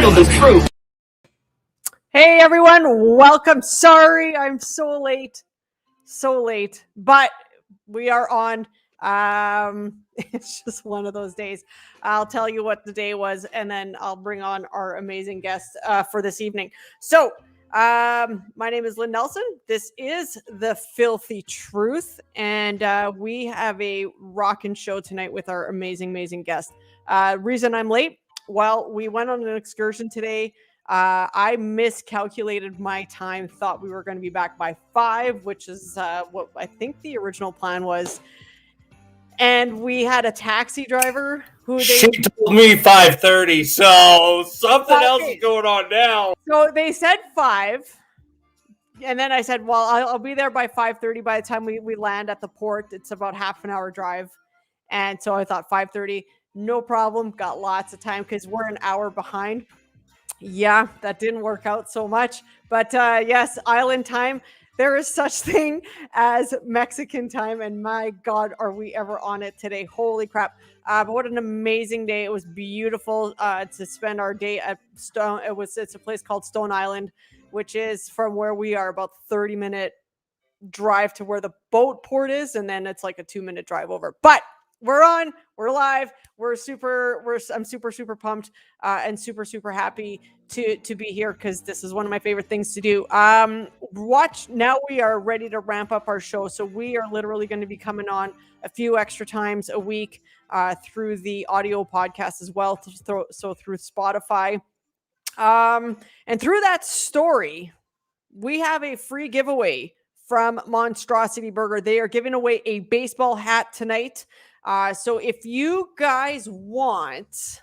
reveal the truth. Hey everyone, welcome. Sorry, I'm so late, but we are on. It's just one of those days. I'll tell you what the day was, and then I'll bring on our amazing guest for this evening. So, my name is Lynne Nelson. This is The Filthy Truth, and we have a rockin' show tonight with our amazing guest. Reason I'm late? Well, we went on an excursion today. I miscalculated my time, thought we were going to be back by 5, which is what I think the original plan was. And we had a taxi driver who She told me 5:30, so something else is going on now. So they said 5. And then I said, well, I'll be there by 5:30. By the time we land at the port, it's about half an hour drive. And so I thought 5:30, no problem. Got lots of time because we're an hour behind. Yeah, that didn't work out so much. But yes, island time. There is such thing as Mexican time. And my God, are we ever on it today? Holy crap. But what an amazing day. It was beautiful to spend our day at Stone. It's a place called Stone Island, which is from where we are about 30-minute drive to where the boat port is. And then it's like a 2-minute drive over. But we're on, we're live. I'm super pumped and super happy to be here because this is one of my favorite things to do. Now we are ready to ramp up our show. So we are literally going to be coming on a few extra times a week through the audio podcast as well. So through Spotify. And through that story, we have a free giveaway from Monstrosity Burger. They are giving away a baseball hat tonight. So if you guys want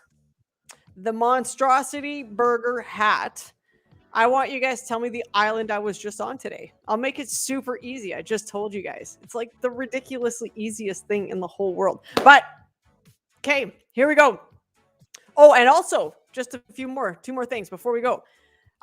the Monstrosity Burger hat, I want you guys to tell me the island I was just on today. I'll make it super easy. I just told you guys. It's like the ridiculously easiest thing in the whole world. But, okay, here we go. Oh, and also, just two more things before we go.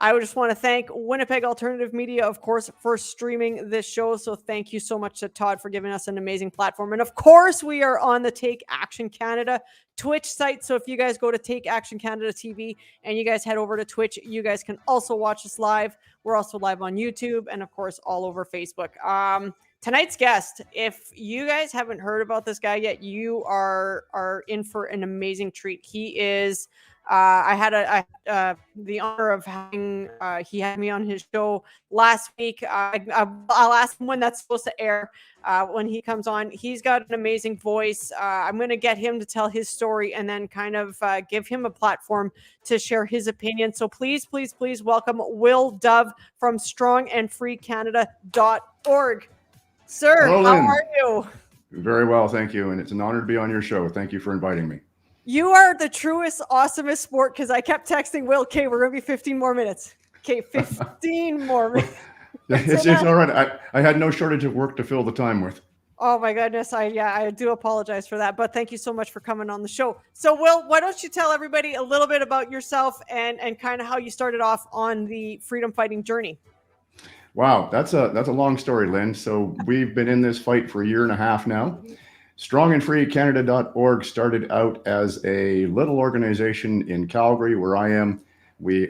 I would just want to thank Winnipeg Alternative Media, of course, for streaming this show. So thank you so much to Todd for giving us an amazing platform. And of course, we are on the Take Action Canada Twitch site. So if you guys go to Take Action Canada TV and you guys head over to Twitch, you guys can also watch us live. We're also live on YouTube and, of course, all over Facebook. Tonight's guest, if you guys haven't heard about this guy yet, you are in for an amazing treat. He is... I had the honor of having he had me on his show last week. I'll ask him when that's supposed to air when he comes on. He's got an amazing voice. I'm going to get him to tell his story and then kind of give him a platform to share his opinion. So please welcome Will Dove from strongandfreecanada.org. Sir, hello, how Lynne. are you? Very well, thank you. And it's an honor to be on your show. Thank you for inviting me. You are the truest, awesomest sport because I kept texting Will, okay, we're going to be 15 more minutes. Okay, 15 more minutes. It's all right. I had no shortage of work to fill the time with. Oh my goodness. I do apologize for that, but thank you so much for coming on the show. So Will, why don't you tell everybody a little bit about yourself and kind of how you started off on the freedom fighting journey? Wow, that's a long story, Lynn. So we've been in this fight for a year and a half now. Strongandfreecanada.org started out as a little organization in Calgary, where I am. We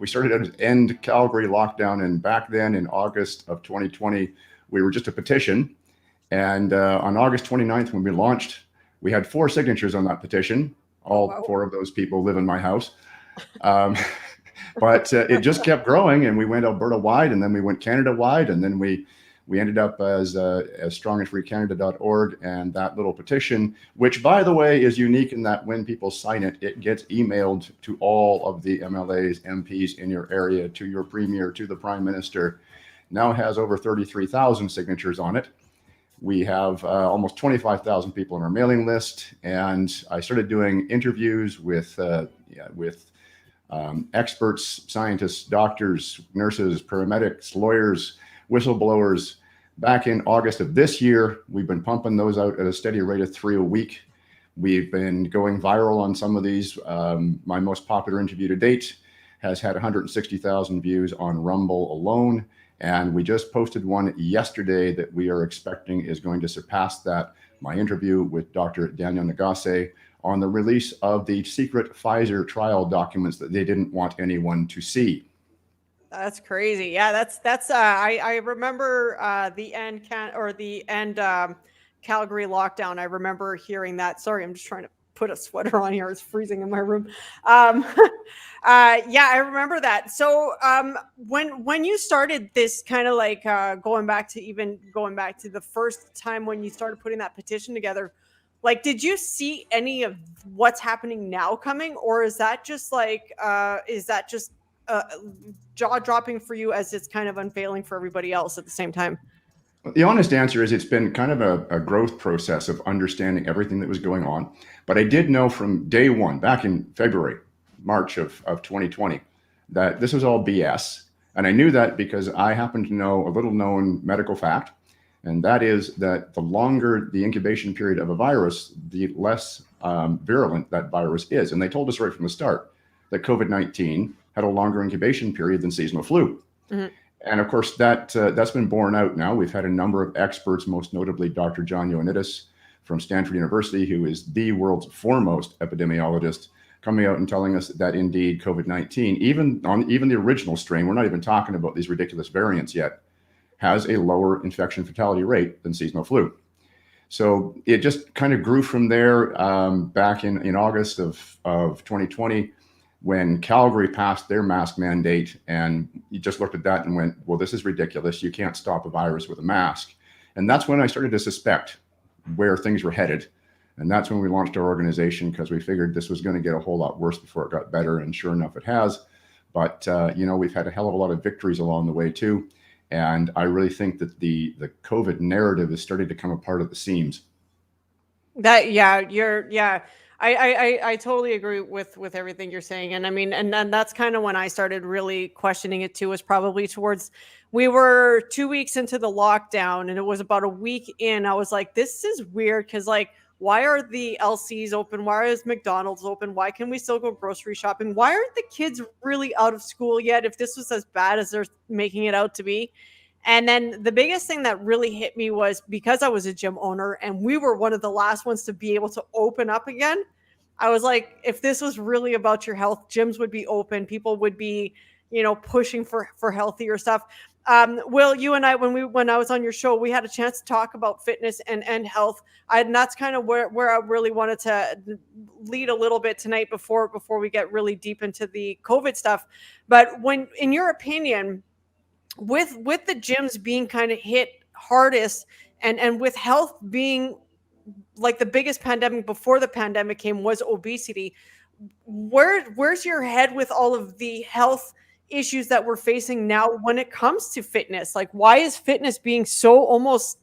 started out as End Calgary Lockdown, and back then in August of 2020, we were just a petition. And on August 29th, when we launched, we had 4 signatures on that petition. All 4 of those people live in my house. But it just kept growing, and we went Alberta wide, and then we went Canada wide, and then we ended up as strongandfreecanada.org, and that little petition, which, by the way, is unique in that when people sign it, it gets emailed to all of the MLAs, MPs in your area, to your premier, to the prime minister. Now has over 33,000 signatures on it. We have almost 25,000 people on our mailing list, and I started doing interviews with experts, scientists, doctors, nurses, paramedics, lawyers, whistleblowers. Back in August of this year, we've been pumping those out at a steady rate of 3 a week. We've been going viral on some of these. My most popular interview to date has had 160,000 views on Rumble alone. And we just posted one yesterday that we are expecting is going to surpass that. My interview with Dr. Daniel Nagase on the release of the secret Pfizer trial documents that they didn't want anyone to see. That's crazy. Yeah, that's I remember the end Calgary lockdown. I remember hearing that. Sorry, I'm just trying to put a sweater on here. It's freezing in my room. Yeah, I remember that. So when you started this kind of like going back to the first time when you started putting that petition together, like did you see any of what's happening now coming, or is that just uh, jaw dropping for you as it's kind of unveiling for everybody else at the same time? The honest answer is it's been kind of a growth process of understanding everything that was going on. But I did know from day one, back in February, March of 2020, that this was all BS. And I knew that because I happen to know a little known medical fact, and that is that the longer the incubation period of a virus, the less virulent that virus is. And they told us right from the start that COVID-19 had a longer incubation period than seasonal flu. Mm-hmm. And of course, that's been borne out now. We've had a number of experts, most notably Dr. John Ioannidis from Stanford University, who is the world's foremost epidemiologist, coming out and telling us that indeed COVID-19, even the original strain, we're not even talking about these ridiculous variants yet, has a lower infection fatality rate than seasonal flu. So it just kind of grew from there back in August of 2020. When Calgary passed their mask mandate, and you just looked at that and went, well, this is ridiculous. You can't stop a virus with a mask. And that's when I started to suspect where things were headed. And that's when we launched our organization, because we figured this was going to get a whole lot worse before it got better. And sure enough, it has. But, we've had a hell of a lot of victories along the way, too. And I really think that the COVID narrative is starting to come apart at the seams. I totally agree with everything you're saying. And I mean, and then that's kind of when I started really questioning it too, was probably we were 2 weeks into the lockdown, and it was about a week in. I was like, this is weird. Cause like, why are the LCs open? Why is McDonald's open? Why can we still go grocery shopping? Why aren't the kids really out of school yet, if this was as bad as they're making it out to be? And then the biggest thing that really hit me was, because I was a gym owner and we were one of the last ones to be able to open up again, I was like, if this was really about your health, gyms would be open. People would be, pushing for healthier stuff. Will, you and I, when I was on your show, we had a chance to talk about fitness and health. And that's kind of where I really wanted to lead a little bit tonight before we get really deep into the COVID stuff. But when, in your opinion, with the gyms being kind of hit hardest, and with health being like the biggest pandemic before the pandemic came was obesity, where's your head with all of the health issues that we're facing now when it comes to fitness? Like, why is fitness being so almost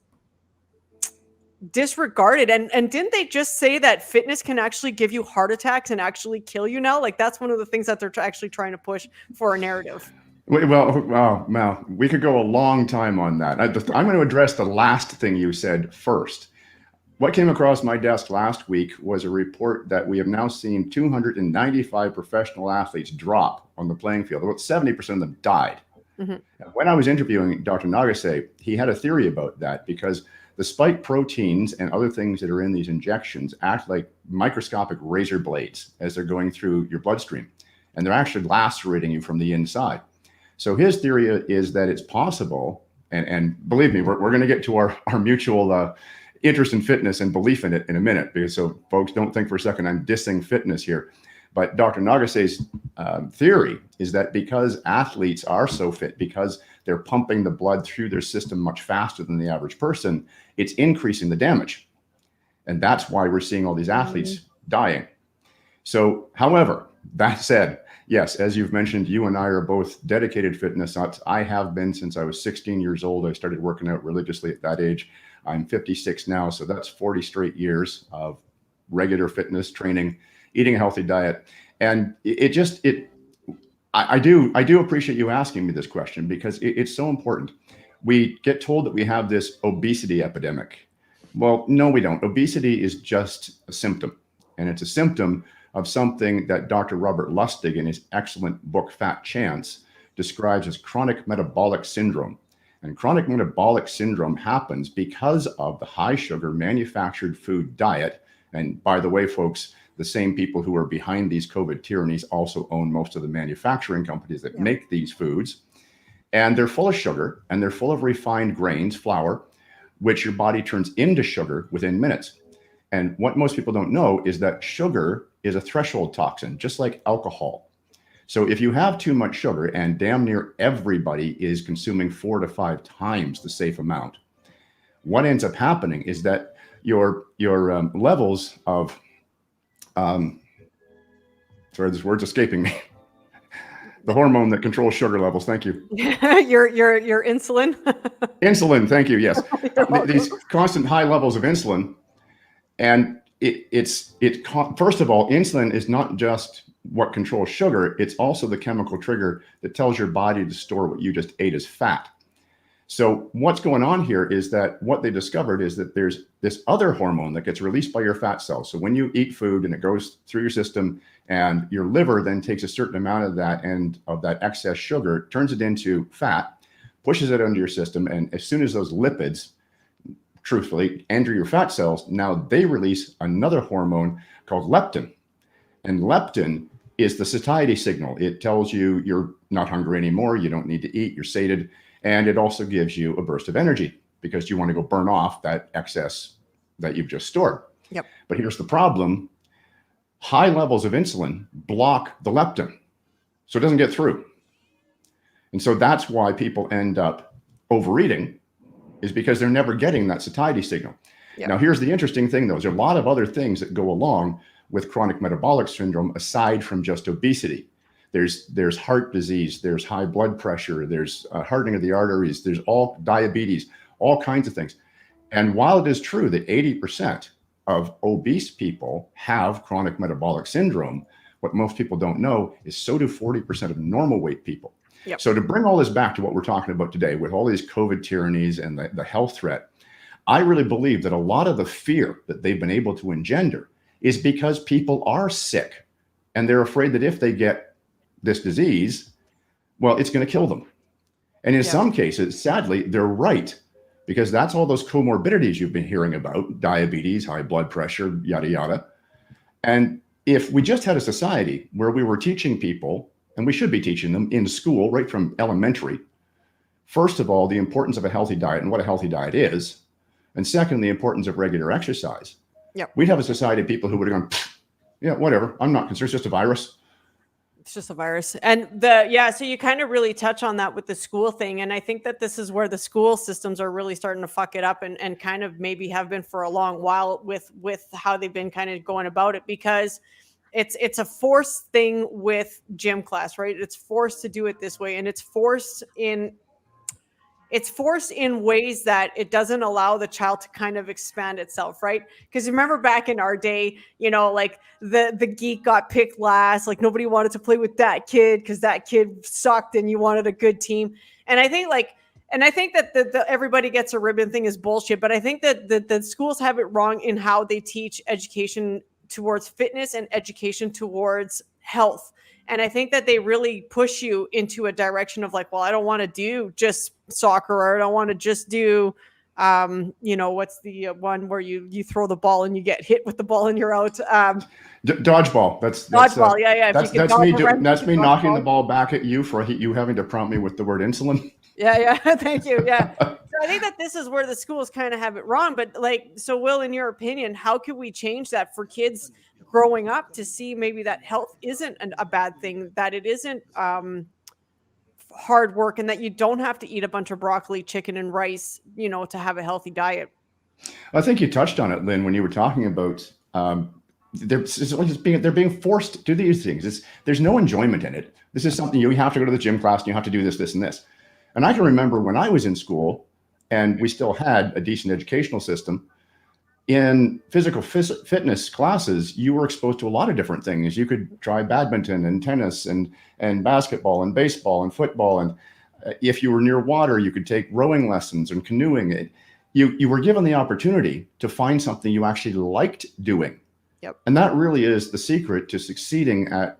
disregarded? And didn't they just say that fitness can actually give you heart attacks and actually kill you now? Like, that's one of the things that they're actually trying to push for a narrative. Well, we could go a long time on that. I'm going to address the last thing you said first. What came across my desk last week was a report that we have now seen 295 professional athletes drop on the playing field. About 70% of them died. Mm-hmm. When I was interviewing Dr. Nagase, he had a theory about that, because the spike proteins and other things that are in these injections act like microscopic razor blades as they're going through your bloodstream, and they're actually lacerating you from the inside. So his theory is that it's possible, and believe me, we're going to get to our mutual interest in fitness and belief in it in a minute, because so folks don't think for a second I'm dissing fitness here. But Dr. Nagase's theory is that because athletes are so fit, because they're pumping the blood through their system much faster than the average person, it's increasing the damage. And that's why we're seeing all these athletes dying. So, however, that said, yes, as you've mentioned, you and I are both dedicated fitness nuts. I have been since I was 16 years old. I started working out religiously at that age. I'm 56 now, so that's 40 straight years of regular fitness training, eating a healthy diet. And I do appreciate you asking me this question, because it's so important. We get told that we have this obesity epidemic. Well, no, we don't. Obesity is just a symptom, and it's a symptom of something that Dr. Robert Lustig, in his excellent book, Fat Chance, describes as chronic metabolic syndrome. And chronic metabolic syndrome happens because of the high sugar manufactured food diet. And by the way, folks, the same people who are behind these COVID tyrannies also own most of the manufacturing companies that make these foods. And they're full of sugar, and they're full of refined grains, flour, which your body turns into sugar within minutes. And what most people don't know is that sugar is a threshold toxin, just like alcohol. So if you have too much sugar, and damn near everybody is consuming 4 to 5 times the safe amount, what ends up happening is that your levels of, sorry, this word's escaping me. The hormone that controls sugar levels. Thank you. your insulin. Insulin. Thank you. Yes. These constant high levels of insulin. And first of all, insulin is not just what controls sugar. It's also the chemical trigger that tells your body to store what you just ate as fat. So what's going on here is that what they discovered is that there's this other hormone that gets released by your fat cells. So when you eat food and it goes through your system, and your liver then takes a certain amount of that, and of that excess sugar, turns it into fat, pushes it into your system. And as soon as those lipids, truthfully, enter your fat cells, now they release another hormone called leptin. And leptin is the satiety signal. It tells you you're not hungry anymore, you don't need to eat, you're sated. And it also gives you a burst of energy because you want to go burn off that excess that you've just stored. Yep. But here's the problem. High levels of insulin block the leptin, so it doesn't get through. And so that's why people end up overeating, is because they're never getting that satiety signal. Yep. Now, here's the interesting thing, though. There's a lot of other things that go along with chronic metabolic syndrome aside from just obesity. There's heart disease, there's high blood pressure, there's hardening of the arteries, there's all diabetes, all kinds of things. And while it is true that 80% of obese people have chronic metabolic syndrome, what most people don't know is so do 40% of normal weight people. Yep. So to bring all this back to what we're talking about today, with all these COVID tyrannies and the health threat, I really believe that a lot of the fear that they've been able to engender is because people are sick and they're afraid that if they get this disease, well, it's going to kill them. And in some cases, sadly, they're right, because that's all those comorbidities you've been hearing about: diabetes, high blood pressure, yada, yada. And if we just had a society where we were teaching people, and we should be teaching them in school, right from elementary, first of all, the importance of a healthy diet and what a healthy diet is. And second, the importance of regular exercise. Yep. We'd have a society of people who would have gone, yeah, whatever, I'm not concerned, it's just a virus. It's just a virus. And so you kind of really touch on that with the school thing. And I think that this is where the school systems are really starting to fuck it up, and kind of maybe have been for a long while with how they've been kind of going about it, because it's a forced thing with gym class, right? It's forced to do it this way, and it's forced in ways that it doesn't allow the child to kind of expand itself, right? Because remember back in our day, like the geek got picked last, like nobody wanted to play with that kid because that kid sucked and you wanted a good team. And I think that the everybody gets a ribbon thing is bullshit, but I think that the schools have it wrong in how they teach education towards fitness and education towards health. And I think that they really push you into a direction of like, well, I don't want to do just soccer, or I don't want to just do, what's the one where you throw the ball and you get hit with the ball and you're out. Dodgeball. That's dodgeball. Yeah. That's me knocking the ball back at you for you having to prompt me with the word insulin. Yeah. Thank you. Yeah. So I think that this is where the schools kind of have it wrong. But so Will, in your opinion, how can we change that for kids growing up to see maybe that health isn't a bad thing, that it isn't hard work, and that you don't have to eat a bunch of broccoli, chicken, and rice, to have a healthy diet? I think you touched on it, Lynn, when you were talking about they're being forced to do these things. There's no enjoyment in it. This is something you have to go to the gym class and you have to do this, this, and this. And I can remember when I was in school and we still had a decent educational system, in physical fitness classes, you were exposed to a lot of different things. You could try badminton and tennis and basketball and baseball and football. And if you were near water, you could take rowing lessons and canoeing. You were given the opportunity to find something you actually liked doing. Yep. And that really is the secret to succeeding at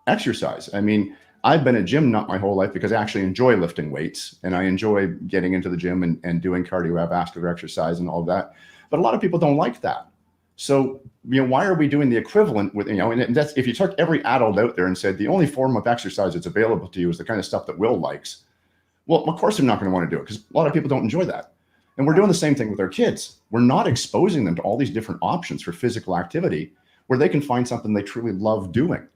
exercise. I mean, I've been a gym nut my whole life because I actually enjoy lifting weights and I enjoy getting into the gym and doing cardiovascular exercise and all that. But a lot of people don't like that. So, why are we doing the equivalent with, and that's, if you took every adult out there and said, the only form of exercise that's available to you is the kind of stuff that Will likes. Well, of course, they're not going to want to do it because a lot of people don't enjoy that. And we're doing the same thing with our kids. We're not exposing them to all these different options for physical activity where they can find something they truly love doing.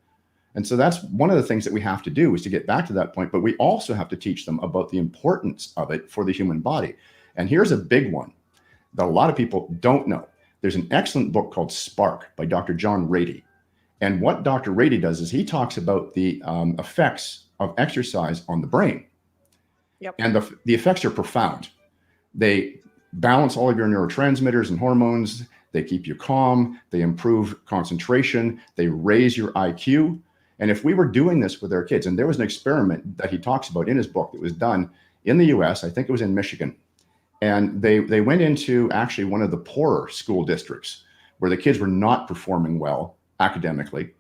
And so that's one of the things that we have to do, is to get back to that point. But we also have to teach them about the importance of it for the human body. And here's a big one that a lot of people don't know. There's an excellent book called Spark by Dr. John Rady. And what Dr. Rady does is he talks about the effects of exercise on the brain. Yep. And the effects are profound. They balance all of your neurotransmitters and hormones. They keep you calm. They improve concentration. They raise your IQ. And if we were doing this with our kids, and there was an experiment that he talks about in his book that was done in the US, I think it was in Michigan. And they went into actually one of the poorer school districts where the kids were not performing well academically.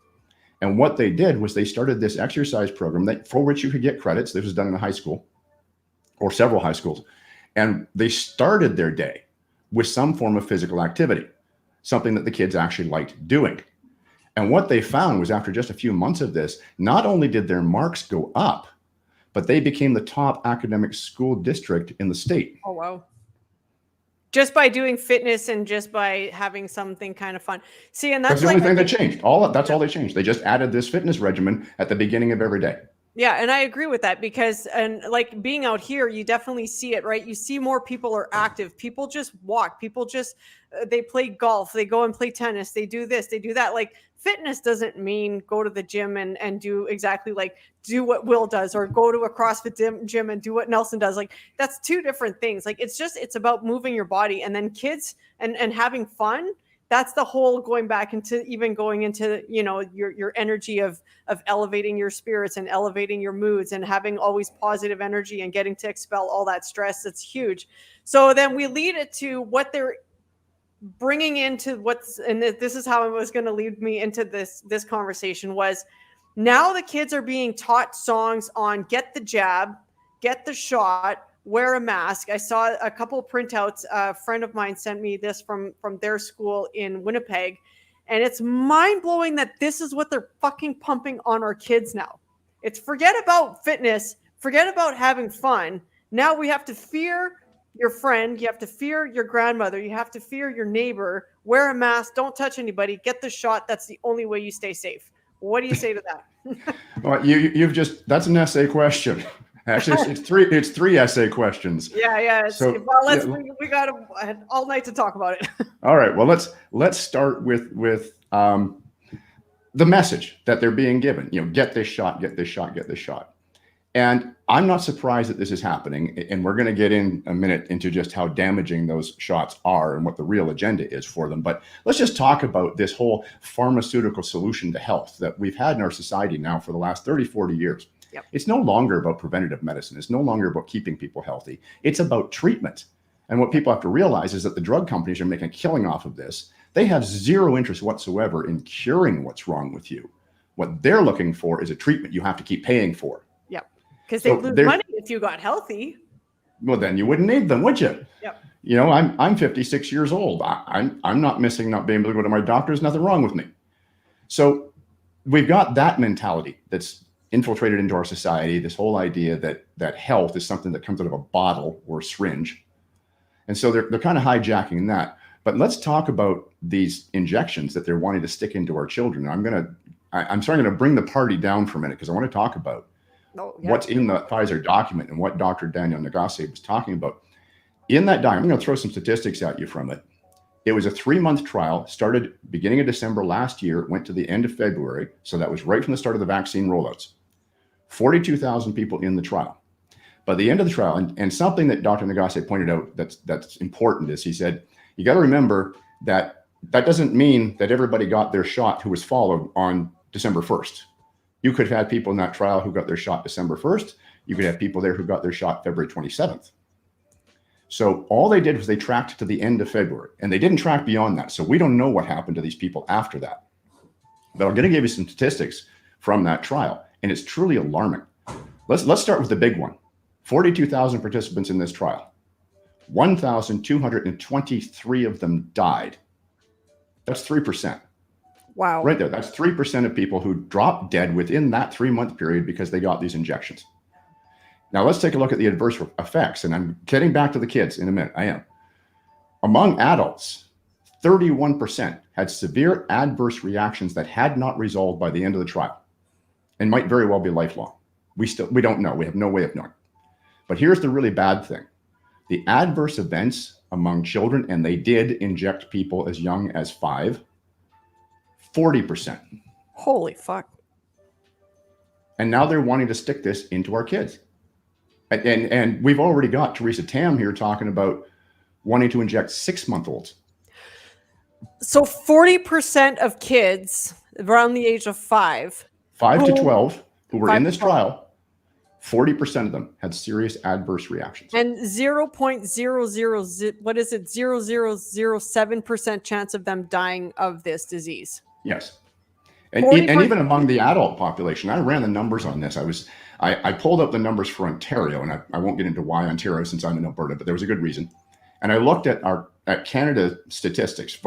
And what they did was they started this exercise program for which you could get credits. This was done in a high school or several high schools. And they started their day with some form of physical activity, something that the kids actually liked doing. And what they found was, after just a few months of this, not only did their marks go up, but they became the top academic school district in the state. Oh, wow. Just by doing fitness and just by having something kind of fun. See, and that's the only thing that changed. All they changed. They just added this fitness regimen at the beginning of every day. Yeah, and I agree with that because, and like being out here, you definitely see it, right? You see more people are active. People just walk. People just, they play golf. They go and play tennis. They do this. They do that. Like, fitness doesn't mean go to the gym and do exactly like do what Will does, or go to a CrossFit gym and do what Nelson does. Like, that's two different things. Like, it's about moving your body, and then kids and having fun. That's the whole going into your energy of elevating your spirits and elevating your moods and having always positive energy and getting to expel all that stress. That's huge. So then we lead it to what they're bringing into and this is how it was going to lead me into this conversation, was now the kids are being taught songs on get the jab, get the shot, wear a mask. I saw a couple of printouts. A friend of mine sent me this from their school in Winnipeg. And it's mind blowing that this is what they're fucking pumping on our kids now. It's forget about fitness, forget about having fun. Now we have to fear your friend. You have to fear your grandmother. You have to fear your neighbor. Wear a mask. Don't touch anybody. Get the shot. That's the only way you stay safe. What do you say to that? Well, that's an essay question. Actually, it's three essay questions. Yeah. We got all night to talk about it. All right. Well, let's start with the message that they're being given. Get this shot, get this shot, get this shot. And I'm not surprised that this is happening. And we're going to get in a minute into just how damaging those shots are and what the real agenda is for them. But let's just talk about this whole pharmaceutical solution to health that we've had in our society now for the last 30, 40 years. Yep. It's no longer about preventative medicine. It's no longer about keeping people healthy. It's about treatment. And what people have to realize is that the drug companies are making a killing off of this. They have zero interest whatsoever in curing what's wrong with you. What they're looking for is a treatment you have to keep paying for. Yep. Because they lose money if you got healthy. Well, then you wouldn't need them, would you? Yep. I'm 56 years old. I'm not missing not being able to go to my doctor. There's nothing wrong with me. So we've got that mentality that's infiltrated into our society, this whole idea that health is something that comes out of a bottle or a syringe. And so they're kind of hijacking that. But let's talk about these injections that they're wanting to stick into our children. I'm going to bring the party down for a minute because I want to talk about what's in the Pfizer document and what Dr. Daniel Nagase was talking about. In that document, I'm going to throw some statistics at you from it. It was a 3-month trial, started beginning of December last year, went to the end of February. So that was right from the start of the vaccine rollouts. 42,000 people in the trial. By the end of the trial, and something that Dr. Nagase pointed out that's important is he said, you got to remember that doesn't mean that everybody got their shot who was followed on December 1st. You could have had people in that trial who got their shot December 1st. You could have people there who got their shot February 27th. So all they did was they tracked to the end of February, and they didn't track beyond that. So we don't know what happened to these people after that. But I'm going to give you some statistics from that trial, and it's truly alarming. Let's start with the big one. 42,000 participants in this trial. 1,223 of them died. That's 3%. Wow. Right there. That's 3% of people who dropped dead within that 3-month period because they got these injections. Now let's take a look at the adverse effects. And I'm getting back to the kids in a minute. I am. Among adults, 31% had severe adverse reactions that had not resolved by the end of the trial and might very well be lifelong. We don't know. We have no way of knowing. But here's the really bad thing. The adverse events among children, and they did inject people as young as 5, 40%. Holy fuck. And now they're wanting to stick this into our kids. And we've already got Theresa Tam here talking about wanting to inject 6-month-olds. So 40% of kids around the age of 5. 5 to 12 who were 5 in to this 12. trial, 40% of them had serious adverse reactions. And 0.00, what is it? 0.0007% chance of them dying of this disease. Yes. And 40%. even among the adult population, I ran the numbers on this. I pulled up the numbers for Ontario, and I won't get into why Ontario since I'm in Alberta, but there was a good reason. And I looked at Canada statistics,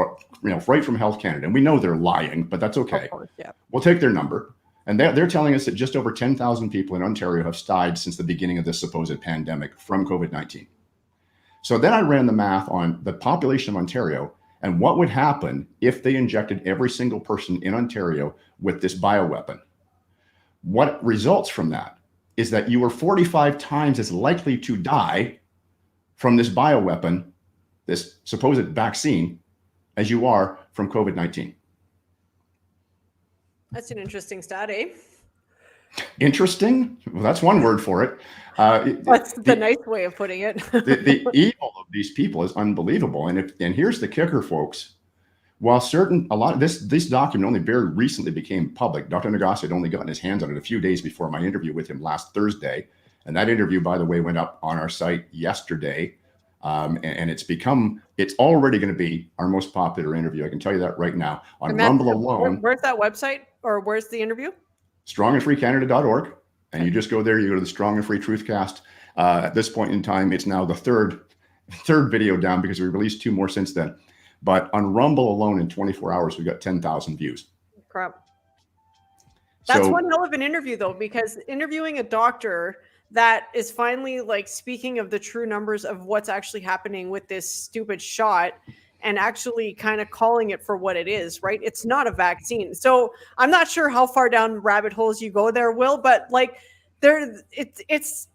right from Health Canada, and we know they're lying, but that's okay. Of course, yeah. We'll take their number. And they're telling us that just over 10,000 people in Ontario have died since the beginning of this supposed pandemic from COVID-19. So then I ran the math on the population of Ontario and what would happen if they injected every single person in Ontario with this bioweapon. What results from that is that you are 45 times as likely to die from this bioweapon, this supposed vaccine, as you are from COVID-19. That's an interesting stat, eh? Interesting? Well, that's one word for it. That's the nice way of putting it. the evil of these people is unbelievable. And here's the kicker, folks. While this document only very recently became public, Dr. Nagase had only gotten his hands on it a few days before my interview with him last Thursday. And that interview, by the way, went up on our site yesterday. And it's already going to be our most popular interview. I can tell you that right now. On Rumble alone. Where's that website, or where's the interview? strongandfreecanada.org. And you just go there, you go to the Strong and Free Truthcast. At this point in time, it's now the third video down because we released 2 more since then. But on Rumble alone in 24 hours, we got 10,000 views. Crap. That's one hell of an interview, though, because interviewing a doctor that is finally like speaking of the true numbers of what's actually happening with this stupid shot and actually kind of calling it for what it is, right? It's not a vaccine. So I'm not sure how far down rabbit holes you go there, Will, but like it's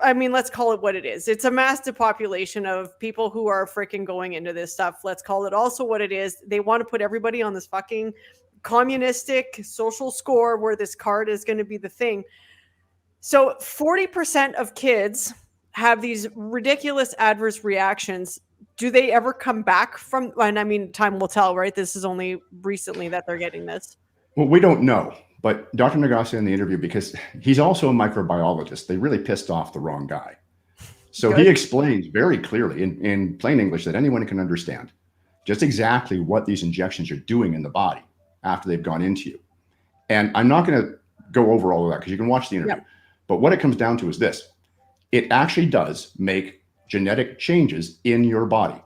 I mean, let's call it what it is. It's a mass depopulation of people who are freaking going into this stuff. Let's call it also what it is. They want to put everybody on this fucking communistic social score where this card is going to be the thing. So 40% of kids have these ridiculous adverse reactions. Do they ever come back from, and I mean, time will tell, right? This is only recently that they're getting this. Well, we don't know. But Dr. Nagase in the interview, because he's also a microbiologist, they really pissed off the wrong guy. So he explains very clearly in plain English that anyone can understand just exactly what these injections are doing in the body after they've gone into you. And I'm not going to go over all of that because you can watch the interview. Yep. But what it comes down to is this. It actually does make genetic changes in your body.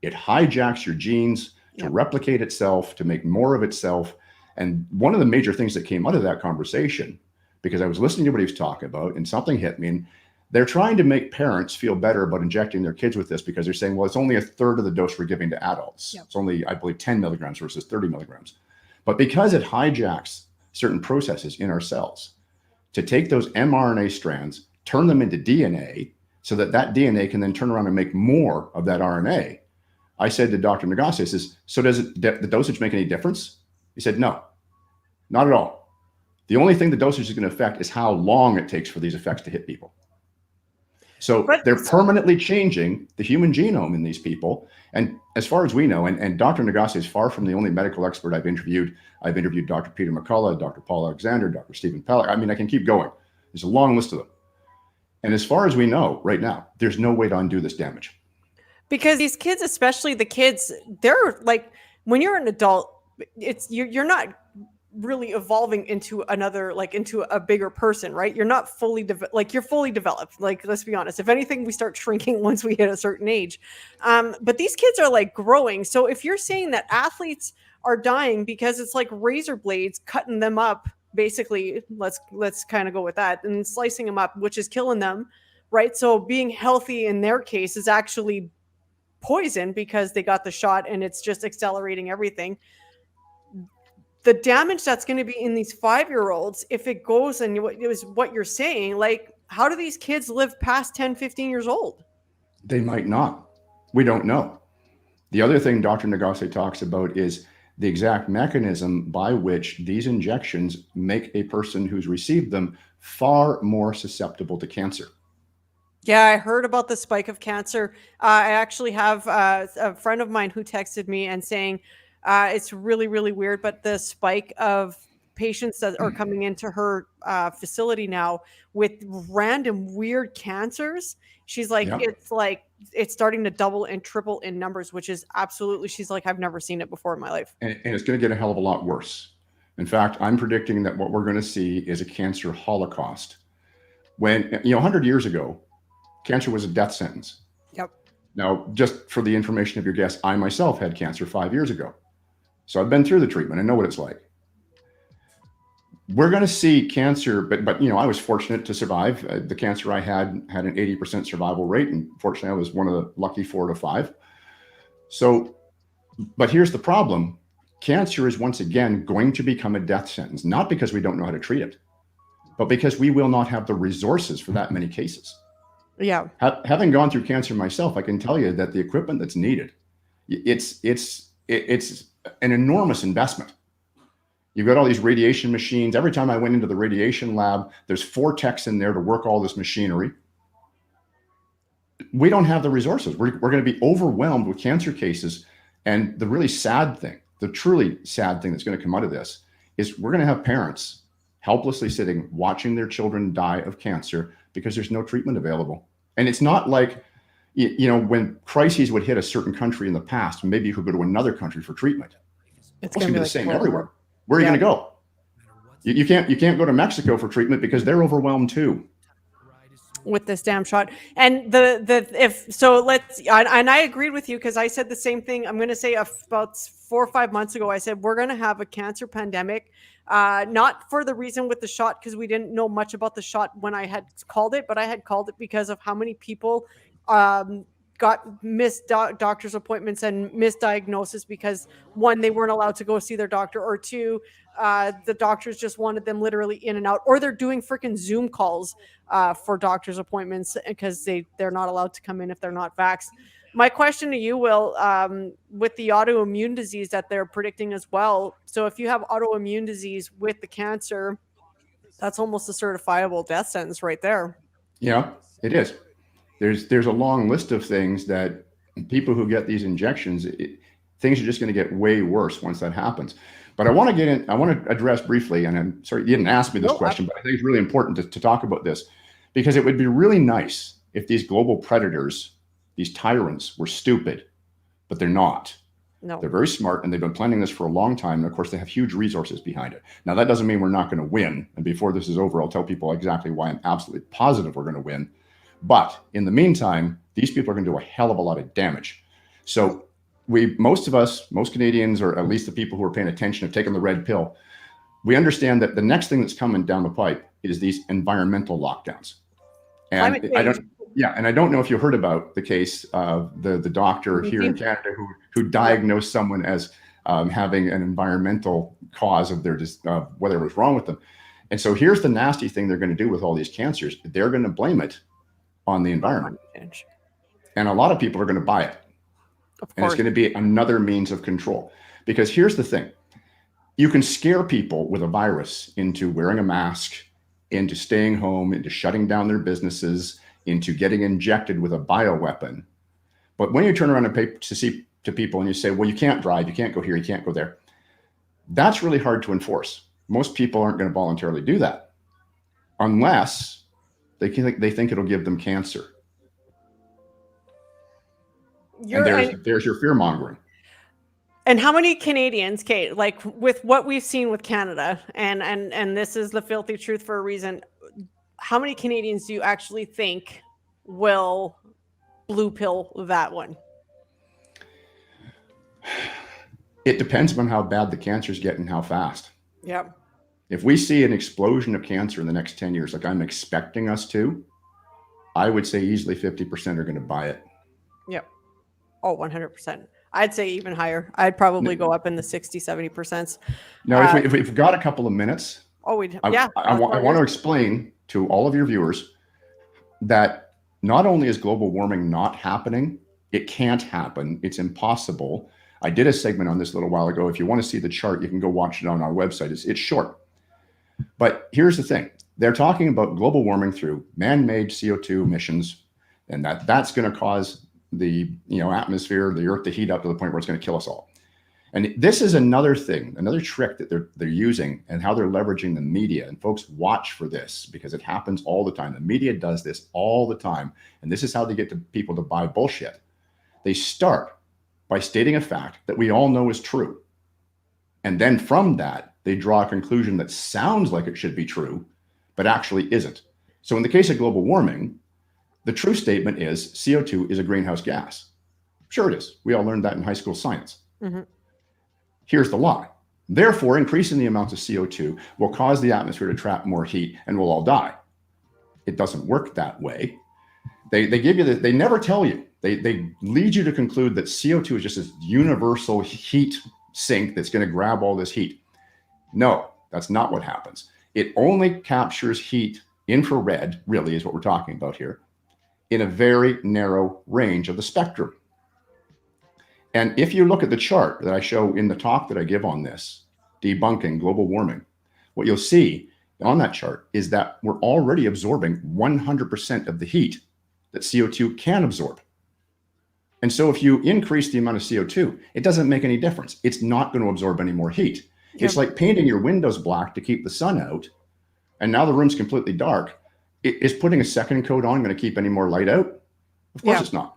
It hijacks your genes to replicate itself, to make more of itself. And one of the major things that came out of that conversation, because I was listening to what he was talking about and something hit me, and they're trying to make parents feel better about injecting their kids with this because they're saying, well, it's only a third of the dose we're giving to adults. Yep. It's only, I believe, 10 milligrams versus 30 milligrams. But because it hijacks certain processes in our cells to take those mRNA strands, turn them into DNA so that that DNA can then turn around and make more of that RNA. I said to Dr. Nagase, so does the dosage make any difference? He said, no, not at all. The only thing the dosage is going to affect is how long it takes for these effects to hit people. So they're permanently changing the human genome in these people. And as far as we know, and Dr. Nagase is far from the only medical expert I've interviewed. I've interviewed Dr. Peter McCullough, Dr. Paul Alexander, Dr. Stephen Pellick. I mean, I can keep going. There's a long list of them. And as far as we know right now, there's no way to undo this damage. Because these kids, especially the kids, they're like, when you're an adult, it's you're not really evolving into another, like into a bigger person, right? You're not fully like you're fully developed. Like, let's be honest. If anything, we start shrinking once we hit a certain age. But these kids are like growing. So if you're saying that athletes are dying because it's like razor blades cutting them up, basically, let's kind of go with that, and slicing them up, which is killing them, right? So being healthy in their case is actually poison because they got the shot and it's just accelerating everything. The damage that's going to be in these 5-year-olds, if it goes, and it was what you're saying, like, how do these kids live past 10, 15 years old? They might not. We don't know. The other thing Dr. Nagase talks about is the exact mechanism by which these injections make a person who's received them far more susceptible to cancer. Yeah, I heard about the spike of cancer. I actually have a friend of mine who texted me and saying it's really, really weird, but the spike of patients that are coming into her facility now with random weird cancers, she's like, Yeah. it's starting to double and triple in numbers, which is absolutely, she's like, I've never seen it before in my life. And it's going to get a hell of a lot worse. In fact, I'm predicting that what we're going to see is a cancer holocaust. When, 100 years ago, cancer was a death sentence. Yep. Now, just for the information of your guests, I myself had cancer 5 years ago. So I've been through the treatment. I know what it's like. We're going to see cancer, but I was fortunate to survive. The cancer I had an 80% survival rate, and fortunately, I was one of the lucky 4 to 5. So, but here's the problem. Cancer is once again going to become a death sentence, not because we don't know how to treat it, but because we will not have the resources for that many cases. Yeah. Having gone through cancer myself, I can tell you that the equipment that's needed, it's an enormous investment. You've got all these radiation machines. Every time I went into the radiation lab, there's 4 techs in there to work all this machinery. We don't have the resources. We're going to be overwhelmed with cancer cases. And the really sad thing, the truly sad thing that's going to come out of this is we're going to have parents helplessly sitting, watching their children die of cancer because there's no treatment available. And it's not like, when crises would hit a certain country in the past, maybe you could go to another country for treatment. It's going to be the same everywhere. Where are you going to go? You can't go to Mexico for treatment because they're overwhelmed too with this damn shot. And I agreed with you because I said the same thing. I'm going to say about 4 or 5 months ago, I said, we're going to have a cancer pandemic, not for the reason with the shot, because we didn't know much about the shot when I had called it, but I had called it because of how many people got missed doctor's appointments and misdiagnosis because 1, they weren't allowed to go see their doctor, or 2, the doctors just wanted them literally in and out, or they're doing freaking Zoom calls for doctor's appointments because they're not allowed to come in if they're not vaxxed. My question to you, Will, with the autoimmune disease that they're predicting as well. So if you have autoimmune disease with the cancer, that's almost a certifiable death sentence right there. Yeah, it is. There's a long list of things that people who get these injections, things are just going to get way worse once that happens. But I want to address briefly, and I'm sorry you didn't ask me this question, but I think it's really important to talk about this, because it would be really nice if these global predators, these tyrants, were stupid, but they're not. No. They're very smart, and they've been planning this for a long time. And of course, they have huge resources behind it. Now, that doesn't mean we're not going to win. And before this is over, I'll tell people exactly why I'm absolutely positive we're going to win. But in the meantime, these people are going to do a hell of a lot of damage. So most Canadians, or at least the people who are paying attention, have taken the red pill. We understand that the next thing that's coming down the pipe is these environmental lockdowns. And I don't know if you heard about the case of the doctor here in Canada who diagnosed someone as having an environmental cause of their whatever was wrong with them. And so here's the nasty thing they're going to do with all these cancers. They're going to blame it on the environment. And a lot of people are going to buy it. And it's going to be another means of control. Because here's the thing. You can scare people with a virus into wearing a mask, into staying home, into shutting down their businesses, into getting injected with a bioweapon. But when you turn around and say to people and you say, well, you can't drive, you can't go here, you can't go there, that's really hard to enforce. Most people aren't going to voluntarily do that unless they think it'll give them cancer. There's your fear mongering. And how many Canadians, Kate, like with what we've seen with Canada, and this is the filthy truth for a reason, how many Canadians do you actually think will blue pill that one? It depends on how bad the cancers get and how fast. Yeah. If we see an explosion of cancer in the next 10 years, like I'm expecting us to, I would say easily 50% are going to buy it. Yep. Oh, 100%. I'd say even higher. I'd probably go up in the 60, 70%. Now, if we've got a couple of minutes, I want to explain to all of your viewers that not only is global warming not happening, it can't happen. It's impossible. I did a segment on this a little while ago. If you want to see the chart, you can go watch it on our website. It's short. But here's the thing. They're talking about global warming through man-made CO2 emissions, and that's going to cause the atmosphere, the earth to heat up to the point where it's going to kill us all. And this is another thing, another trick that they're using, and how they're leveraging the media. And folks, watch for this because it happens all the time. The media does this all the time. And this is how they get people to buy bullshit. They start by stating a fact that we all know is true. And then from that, they draw a conclusion that sounds like it should be true, but actually isn't. So in the case of global warming, the true statement is CO2 is a greenhouse gas. Sure it is. We all learned that in high school science. Mm-hmm. Here's the lie. Therefore, increasing the amounts of CO2 will cause the atmosphere to trap more heat and we'll all die. It doesn't work that way. They give you they never tell you. They lead you to conclude that CO2 is just this universal heat sink that's going to grab all this heat. No, that's not what happens. It only captures heat, infrared, really is what we're talking about here, in a very narrow range of the spectrum. And if you look at the chart that I show in the talk that I give on this, debunking global warming, what you'll see on that chart is that we're already absorbing 100% of the heat that CO2 can absorb. And so if you increase the amount of CO2, it doesn't make any difference. It's not going to absorb any more heat. Yep. It's like painting your windows black to keep the sun out. And now the room's completely dark. Is putting a second coat on going to keep any more light out? Of course it's not.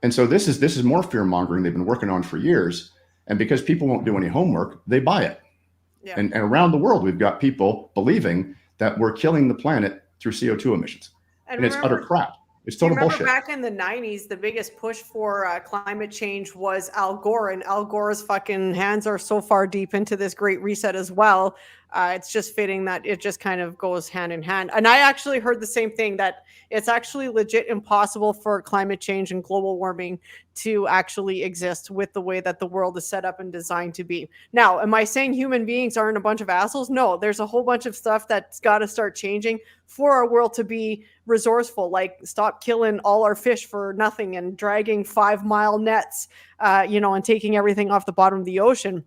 And so this is more fear mongering they've been working on for years. And because people won't do any homework, they buy it. Yeah. And around the world, we've got people believing that we're killing the planet through CO2 emissions. And it's utter crap. It's total bullshit. Back in the 90s, the biggest push for climate change was Al Gore, and Al Gore's fucking hands are so far deep into this great reset as well. It's just fitting that it just kind of goes hand in hand. And I actually heard the same thing, that it's actually legit impossible for climate change and global warming to actually exist with the way that the world is set up and designed to be. Now, am I saying human beings aren't a bunch of assholes? No, there's a whole bunch of stuff that's got to start changing for our world to be resourceful, like stop killing all our fish for nothing and dragging 5-mile nets, and taking everything off the bottom of the ocean.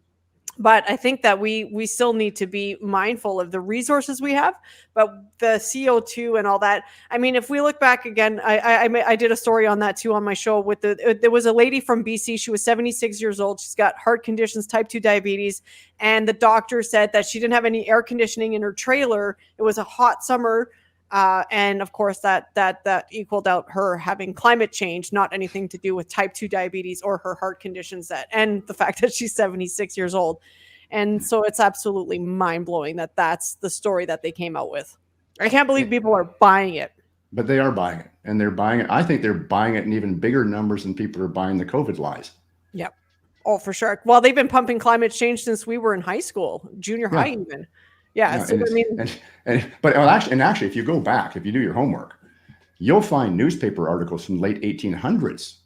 But I think that we still need to be mindful of the resources we have, but the CO2 and all that. I mean, if we look back again, I did a story on that too on my show. There was a lady from BC. She was 76 years old. She's got heart conditions, type 2 diabetes, and the doctor said that she didn't have any air conditioning in her trailer. It was a hot summer. And of course that equaled out her having climate change, not anything to do with type 2 diabetes or her heart conditions, and the fact that she's 76 years old. And so it's absolutely mind blowing that that's the story that they came out with. I can't believe people are buying it. But they are buying it, and they're buying it. I think they're buying it in even bigger numbers than people are buying the COVID lies. Yep. Oh, for sure. Well, they've been pumping climate change since we were in high school, junior high even. Yeah. So, but actually, if you go back, if you do your homework, you'll find newspaper articles from the late 1800s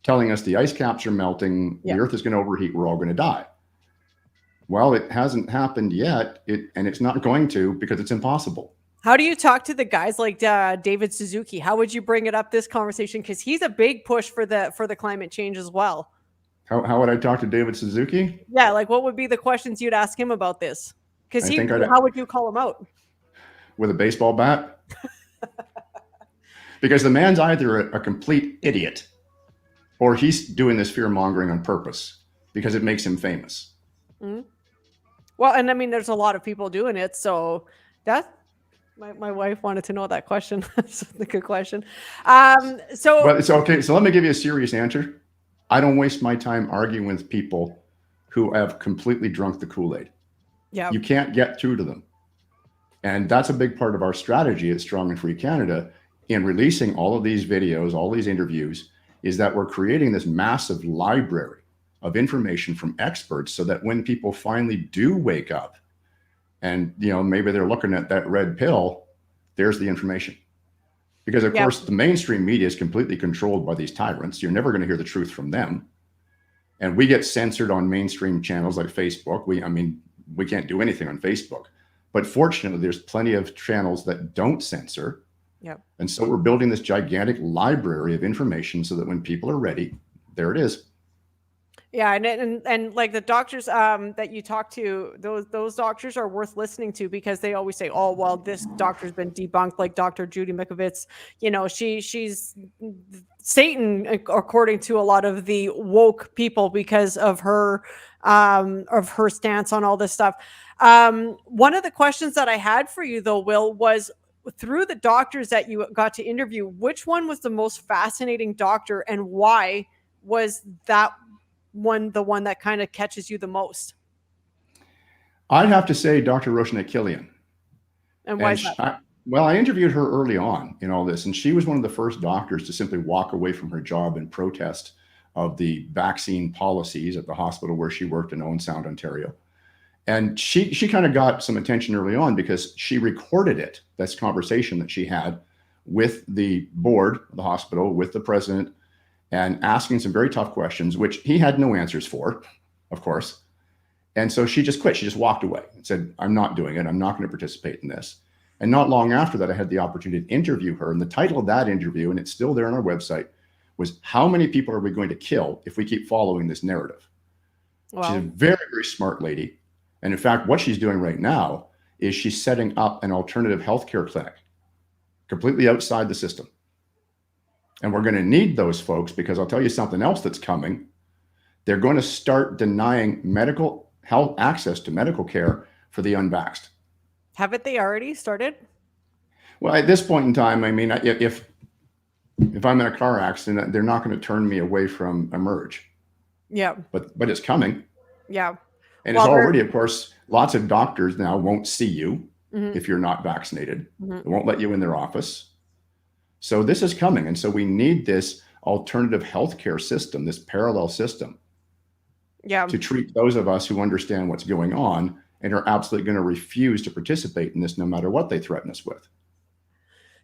telling us the ice caps are melting, the earth is going to overheat, we're all going to die. Well, it hasn't happened yet, and it's not going to, because it's impossible. How do you talk to the guys like David Suzuki? How would you bring it up, this conversation? Because he's a big push for the climate change as well. How would I talk to David Suzuki? Yeah, like what would be the questions you'd ask him about this? Because how would you call him out? With a baseball bat? Because the man's either a complete idiot, or he's doing this fear mongering on purpose because it makes him famous. Mm-hmm. Well, and I mean, there's a lot of people doing it, so that's my wife wanted to know that question. That's a good question. So it's okay. So let me give you a serious answer. I don't waste my time arguing with people who have completely drunk the Kool-Aid. Yeah. You can't get through to them. And that's a big part of our strategy at Strong and Free Canada in releasing all of these videos, all these interviews, is that we're creating this massive library of information from experts so that when people finally do wake up and, maybe they're looking at that red pill, there's the information. Because of course, the mainstream media is completely controlled by these tyrants. You're never going to hear the truth from them. And we get censored on mainstream channels like Facebook. We can't do anything on Facebook. But fortunately, there's plenty of channels that don't censor. Yep. And so we're building this gigantic library of information so that when people are ready, there it is. Yeah, and like the doctors that you talk to, those doctors are worth listening to, because they always say, "Oh, well, this doctor's been debunked." Like Dr. Judy Mikovits, she's Satan according to a lot of the woke people because of her stance on all this stuff. One of the questions that I had for you though, Will, was through the doctors that you got to interview, which one was the most fascinating doctor, and why was that the one that kind of catches you the most? I'd have to say Dr. Roshna Killian. And why is that? I interviewed her early on in all this, and she was one of the first doctors to simply walk away from her job in protest of the vaccine policies at the hospital where she worked in Owen Sound, Ontario. And she kind of got some attention early on because she recorded it, this conversation that she had with the board of the hospital, with the president, and asking some very tough questions, which he had no answers for, of course. And so she just quit. She just walked away and said, "I'm not doing it. I'm not going to participate in this." And not long after that, I had the opportunity to interview her. And the title of that interview, and it's still there on our website, was "How Many People Are We Going to Kill If We Keep Following This Narrative?" Wow. She's a very, very smart lady. And in fact, what she's doing right now is she's setting up an alternative healthcare clinic completely outside the system. And we're going to need those folks, because I'll tell you something else that's coming. They're going to start denying medical health access to medical care for the unvaxxed. Haven't they already started? Well, at this point in time, if I'm in a car accident, they're not going to turn me away from Emerge. Yeah. But it's coming. Yeah. And it's already, of course, lots of doctors now won't see you if you're not vaccinated. They won't let you in their office. So this is coming. And so we need this alternative healthcare system, this parallel system, to treat those of us who understand what's going on and are absolutely going to refuse to participate in this no matter what they threaten us with.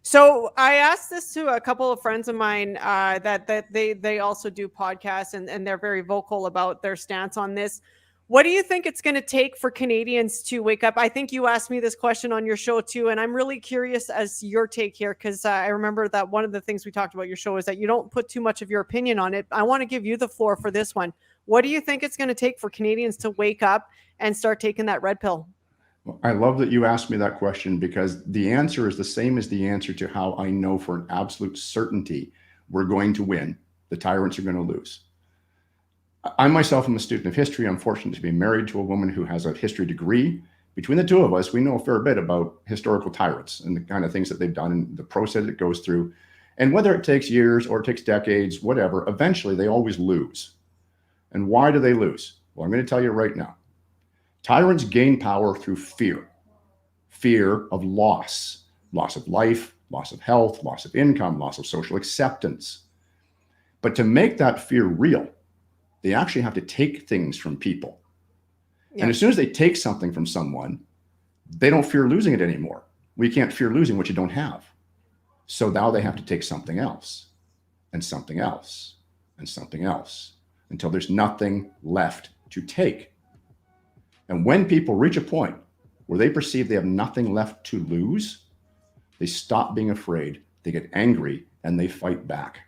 So I asked this to a couple of friends of mine that they also do podcasts, and they're very vocal about their stance on this. What do you think it's going to take for Canadians to wake up? I think you asked me this question on your show too, and I'm really curious as your take here, because I remember that one of the things we talked about your show is that you don't put too much of your opinion on it. I want to give you the floor for this one. What do you think it's going to take for Canadians to wake up and start taking that red pill? Well, I love that you asked me that question, because the answer is the same as the answer to how I know for an absolute certainty we're going to win. The tyrants are going to lose. I myself am a student of history. I'm fortunate to be married to a woman who has a history degree. Between the two of us, we know a fair bit about historical tyrants and the kind of things that they've done and the process it goes through. And whether it takes years or it takes decades, whatever, eventually they always lose. And why do they lose? Well, I'm going to tell you right now. Tyrants gain power through fear. Fear of loss of life, loss of health, loss of income, loss of social acceptance. But to make that fear real, they actually have to take things from people. Yeah. And as soon as they take something from someone, they don't fear losing it anymore. We can't fear losing what you don't have. So now they have to take something else and something else and something else until there's nothing left to take. And when people reach a point where they perceive they have nothing left to lose, they stop being afraid, they get angry, and they fight back.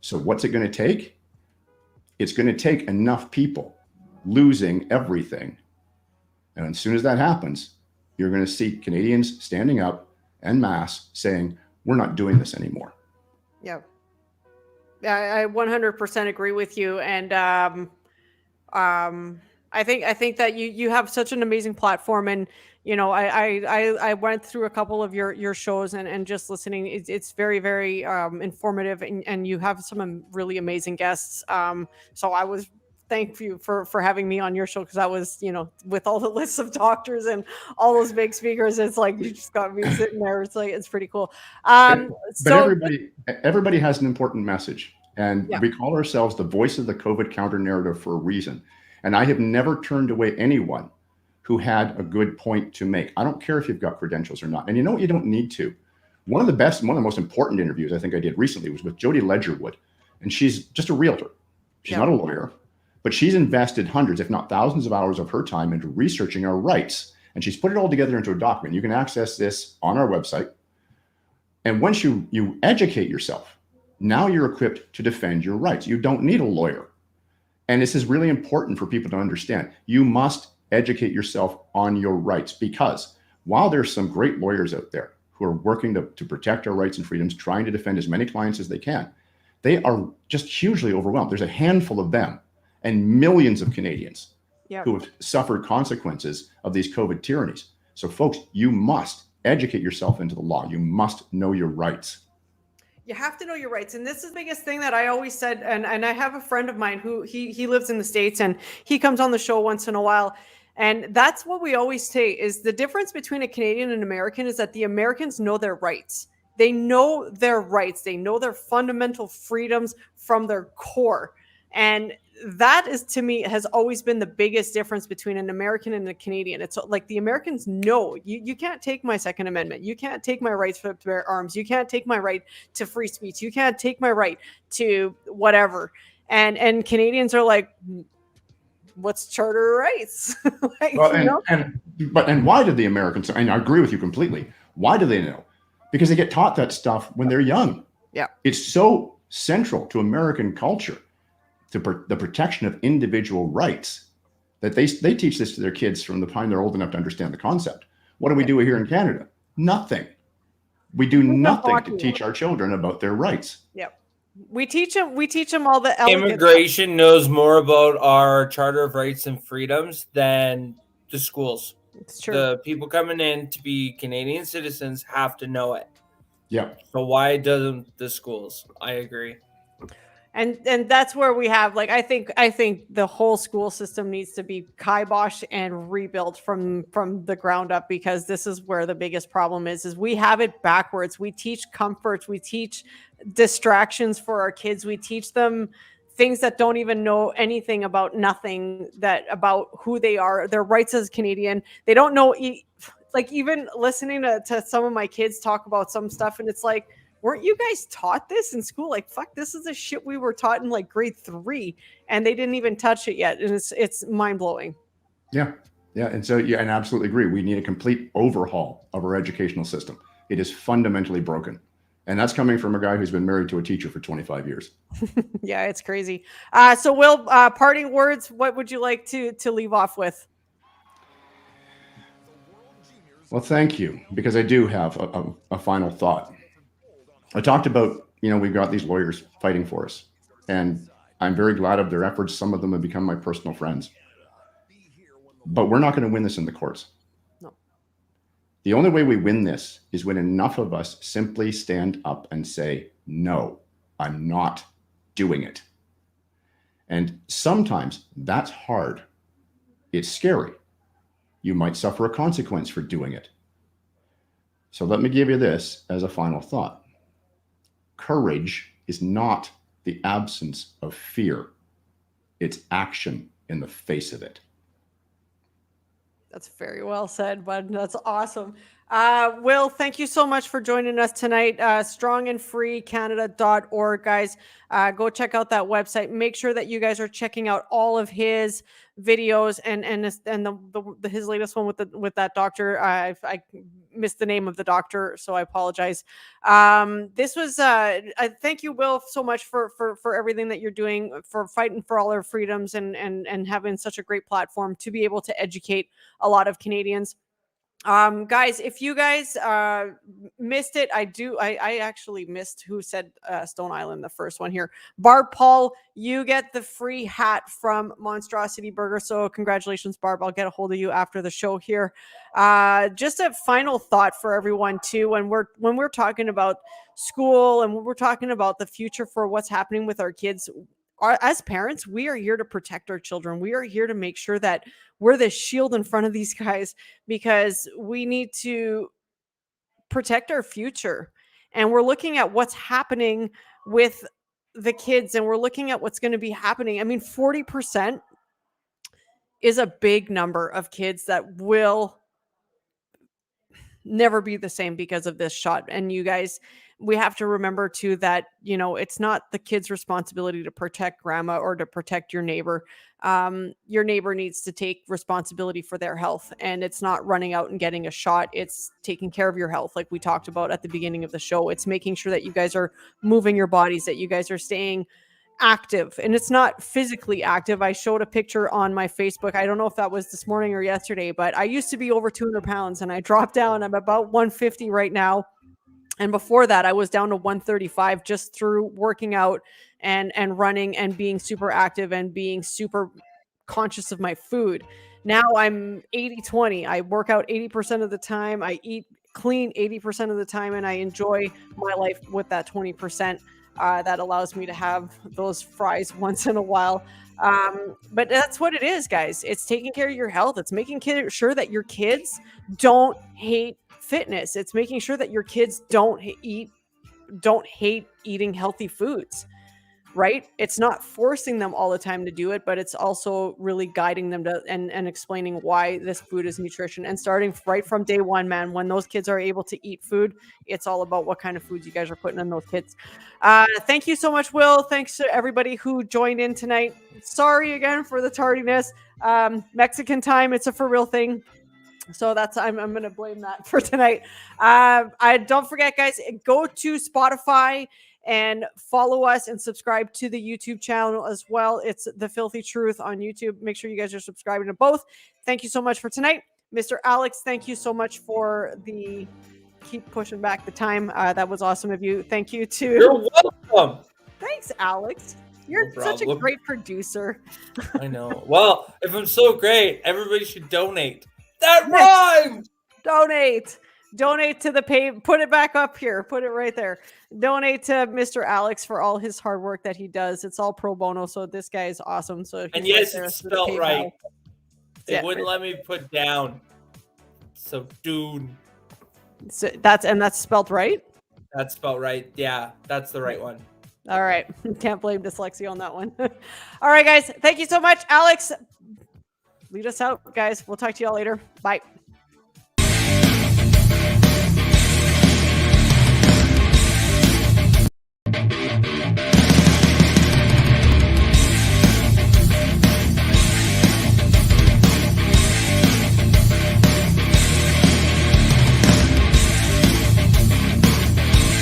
So what's it going to take? It's going to take enough people losing everything. And as soon as that happens, you're going to see Canadians standing up en masse saying, "We're not doing this anymore." Yeah. I 100% agree with you. And I think that you have such an amazing platform, and you know, I went through a couple of your shows, and just listening, it's very, very informative, and you have some really amazing guests. So I was thank you for having me on your show, because I was, you know, with all the lists of doctors and all those big speakers, it's like you just got me sitting there. It's like it's pretty cool. But So everybody has an important message, and yeah. we call ourselves the voice of the COVID counter narrative for a reason. And I have never turned away anyone who had a good point to make. I don't care if you've got credentials or not. And you know what? You don't need to. One of the most important interviews I think I did recently was with Jody Ledgerwood, and she's just a realtor. She's not a lawyer, but she's invested hundreds, if not thousands of hours of her time into researching our rights. And she's put it all together into a document. You can access this on our website. And once you educate yourself, now you're equipped to defend your rights. You don't need a lawyer. And this is really important for people to understand. You must educate yourself on your rights, because while there's some great lawyers out there who are working to protect our rights and freedoms, trying to defend as many clients as they can, they are just hugely overwhelmed. There's a handful of them and millions of Canadians who have suffered consequences of these COVID tyrannies. So folks, you must educate yourself into the law. You must know your rights. You have to know your rights. And this is the biggest thing that I always said. And I have a friend of mine who he lives in the States, and he comes on the show once in a while. And that's what we always say is the difference between a Canadian and American is that the Americans know their rights. They know their rights. They know their fundamental freedoms from their core. And that is, to me, has always been the biggest difference between an American and a Canadian. It's like the Americans know you can't take my Second Amendment. You can't take my rights to bear arms. You can't take my right to free speech. You can't take my right to whatever. And Canadians are like, what's charter rights? Like, well, you know? and why did the Americans, and I agree with you completely. Why do they know? Because they get taught that stuff when they're young. Yeah. It's so central to American culture, to the protection of individual rights, that they teach this to their kids from the time they're old enough to understand the concept. What do we do here in Canada? Nothing. We do nothing to teach our children about their rights. Yep. We teach them all the immigration knows more about our Charter of Rights and Freedoms than the schools. It's true. The people coming in to be Canadian citizens have to know it. Yeah. So why doesn't the schools? I agree. And that's where we have, like, I think the whole school system needs to be kiboshed and rebuilt from the ground up, because this is where the biggest problem is we have it backwards. We teach comfort, we teach distractions for our kids, we teach them things that don't even know anything about nothing, that about who they are, their rights as Canadian. They don't know, like, even listening to some of my kids talk about some stuff, and it's like, weren't you guys taught this in school? Like, fuck, this is the shit we were taught in like grade 3, and they didn't even touch it yet. And it's mind blowing. Yeah. Yeah. And so, yeah, and I absolutely agree. We need a complete overhaul of our educational system. It is fundamentally broken. And that's coming from a guy who's been married to a teacher for 25 years. Yeah, it's crazy. So Will, parting words, what would you like to leave off with? Well, thank you, because I do have a final thought. I talked about, we've got these lawyers fighting for us, and I'm very glad of their efforts. Some of them have become my personal friends, but we're not going to win this in the courts. No. The only way we win this is when enough of us simply stand up and say, no, I'm not doing it. And sometimes that's hard. It's scary. You might suffer a consequence for doing it. So let me give you this as a final thought. Courage is not the absence of fear. It's action in the face of it. That's very well said, bud. That's awesome. Will, thank you so much for joining us tonight. strongandfreecanada.org, guys. Go check out that website. Make sure that you guys are checking out all of his videos and his latest one with that doctor. I missed the name of the doctor, so I apologize. This was I thank you, Will, so much for everything that you're doing, for fighting for all our freedoms, and having such a great platform to be able to educate a lot of Canadians. Guys, if you guys missed it, I actually missed who said Stone Island, the first one here. Barb Paul, you get the free hat from Monstrosity Burger. So congratulations, Barb. I'll get a hold of you after the show here. Just a final thought for everyone too, when we're talking about school and when we're talking about the future for what's happening with our kids. As parents, we are here to protect our children. We are here to make sure that we're the shield in front of these guys, because we need to protect our future. And we're looking at what's happening with the kids, and we're looking at what's going to be happening. I mean, 40% is a big number of kids that will never be the same because of this shot. And you guys, we have to remember too that, you know, it's not the kid's responsibility to protect grandma or to protect your neighbor. Your neighbor needs to take responsibility for their health, and it's not running out and getting a shot. It's taking care of your health. Like we talked about at the beginning of the show, it's making sure that you guys are moving your bodies, that you guys are staying active. And it's not physically active. I showed a picture on my Facebook. I don't know if that was this morning or yesterday, but I used to be over 200 pounds and I dropped down. I'm about 150 right now. And before that, I was down to 135 just through working out and running and being super active and being super conscious of my food. Now I'm 80-20. I work out 80% of the time. I eat clean 80% of the time, and I enjoy my life with that 20%. That allows me to have those fries once in a while. But that's what it is, guys. It's taking care of your health. It's making sure that your kids don't hate fitness. It's making sure that your kids don't hate eating healthy foods, right? It's not forcing them all the time to do it, but it's also really guiding them to and explaining why this food is nutrition. And starting right from day one, man, when those kids are able to eat food, it's all about what kind of foods you guys are putting in those kids. Thank you so much, Will. Thanks to everybody who joined in tonight. Sorry again for the tardiness. Mexican time, it's a for real thing. So that's I'm going to blame that for tonight. I don't forget, guys, go to Spotify and follow us and subscribe to the YouTube channel as well. It's The Filthy Truth on YouTube. Make sure you guys are subscribing to both. Thank you so much for tonight. Mr. Alex, thank you so much for the keep pushing back the time. That was awesome of you. Thank you too. You're welcome. Thanks, Alex. You're such a great producer. I know. Well, if I'm so great, everybody should donate. That rhymed. Donate to the pay. Put it back up here. Put it right there. Donate to Mr. Alex for all his hard work that he does. It's all pro bono. So this guy is awesome. So and yes, it's spelled right. They wouldn't let me put down. So dude. So that's spelled right. That's spelled right. Yeah, that's the right one. All right. Can't blame dyslexia on that one. All right, guys. Thank you so much, Alex. Lead us out, guys. We'll talk to y'all later. Bye.